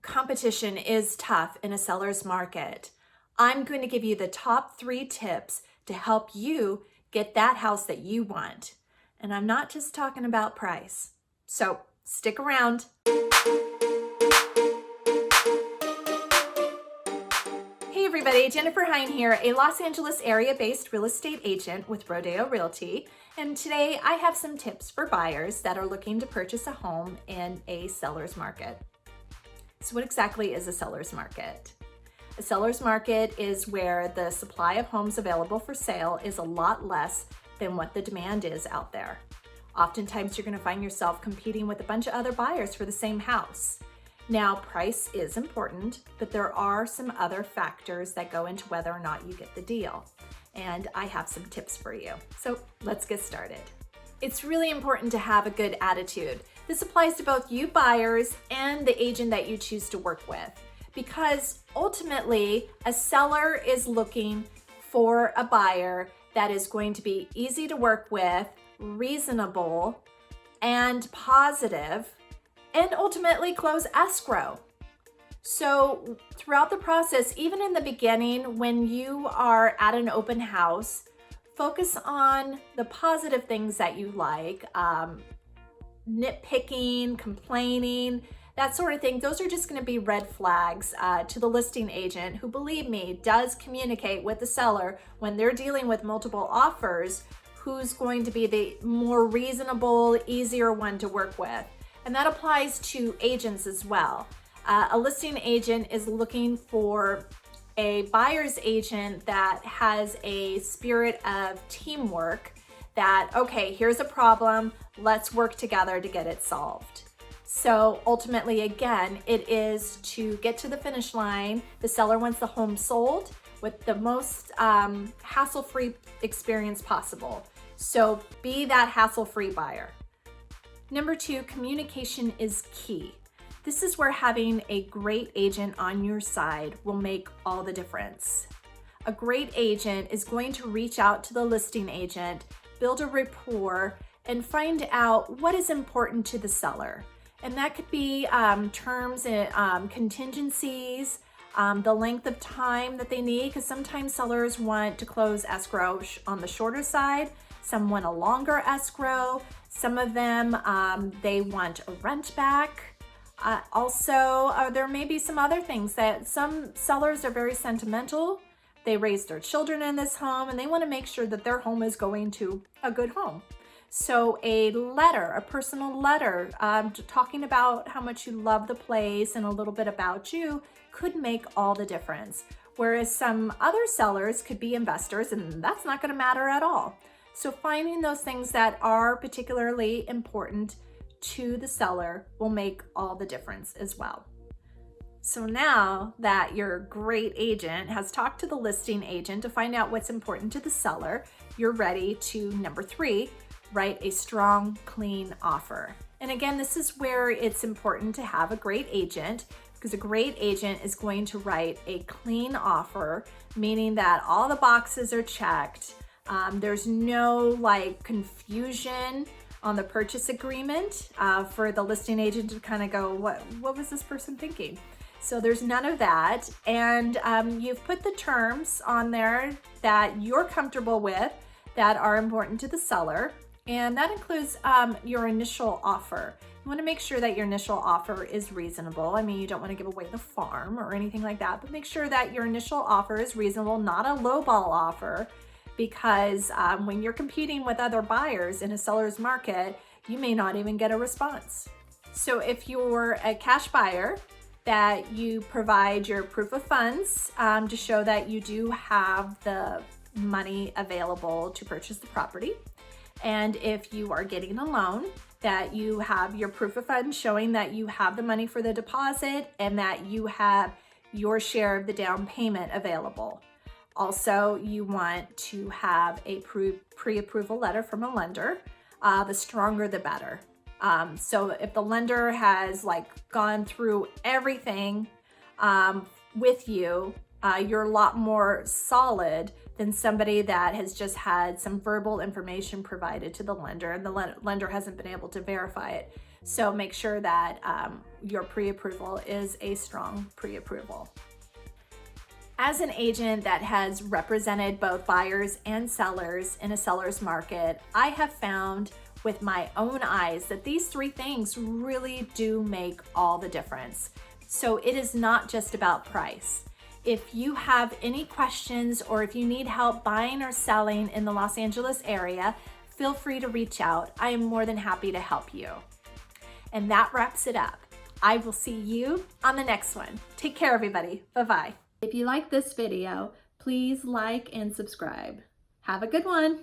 Competition is tough in a seller's market. I'm going to give you the top 3 tips to help you get that house that you want. And I'm not just talking about price. So stick around. Hey everybody, Jennifer Hine here, a Los Angeles area-based real estate agent with Rodeo Realty. And today I have some tips for buyers that are looking to purchase a home in a seller's market. So what exactly is a seller's market? A seller's market is where the supply of homes available for sale is a lot less than what the demand is out there. Oftentimes you're going to find yourself competing with a bunch of other buyers for the same house. Now, price is important, but there are some other factors that go into whether or not you get the deal. And I have some tips for you. So let's get started. It's really important to have a good attitude. This applies to both you buyers and the agent that you choose to work with, because ultimately a seller is looking for a buyer that is going to be easy to work with, reasonable, and positive, and ultimately close escrow. So throughout the process, even in the beginning, when you are at an open house, focus on the positive things that you like, nitpicking, complaining, that sort of thing. Those are just going to be red flags to the listing agent, who, believe me, does communicate with the seller when they're dealing with multiple offers, who's going to be the more reasonable, easier one to work with. And that applies to agents as well. A listing agent is looking for a buyer's agent that has a spirit of teamwork, that, okay, here's a problem, let's work together to get it solved. So ultimately, again, it is to get to the finish line. The seller wants the home sold with the most hassle-free experience possible. So be that hassle-free buyer. Number 2, communication is key. This is where having a great agent on your side will make all the difference. A great agent is going to reach out to the listing agent, build a rapport, and find out what is important to the seller. And that could be terms and contingencies, the length of time that they need, because sometimes sellers want to close escrow on the shorter side, some want a longer escrow, some of them, they want a rent back. Also, there may be some other things that some sellers are very sentimental. They raised their children in this home and they want to make sure that their home is going to a good home. So a letter, a personal letter, talking about how much you love the place and a little bit about you could make all the difference. Whereas some other sellers could be investors and that's not going to matter at all. So finding those things that are particularly important to the seller will make all the difference as well. So now that your great agent has talked to the listing agent to find out what's important to the seller, you're ready to, number 3, write a strong, clean offer. And again, this is where it's important to have a great agent, because a great agent is going to write a clean offer, meaning that all the boxes are checked. There's no confusion on the purchase agreement for the listing agent to kind of go, what was this person thinking? So there's none of that. And you've put the terms on there that you're comfortable with that are important to the seller. And that includes your initial offer. You want to make sure that your initial offer is reasonable. I mean, you don't want to give away the farm or anything like that, but make sure that your initial offer is reasonable, not a lowball offer, because when you're competing with other buyers in a seller's market, you may not even get a response. So if you're a cash buyer, that you provide your proof of funds to show that you do have the money available to purchase the property. And if you are getting a loan, that you have your proof of funds showing that you have the money for the deposit and that you have your share of the down payment available. Also, you want to have a pre-approval letter from a lender. The stronger, the better. So if the lender has gone through everything with you, you're a lot more solid than somebody that has just had some verbal information provided to the lender and the lender hasn't been able to verify it. So make sure that your pre-approval is a strong pre-approval. As an agent that has represented both buyers and sellers in a seller's market, I have found with my own eyes that these three things really do make all the difference. So it is not just about price. If you have any questions or if you need help buying or selling in the Los Angeles area, feel free to reach out. I am more than happy to help you. And that wraps it up. I will see you on the next one. Take care, everybody. Bye-bye. If you like this video, please like and subscribe. Have a good one.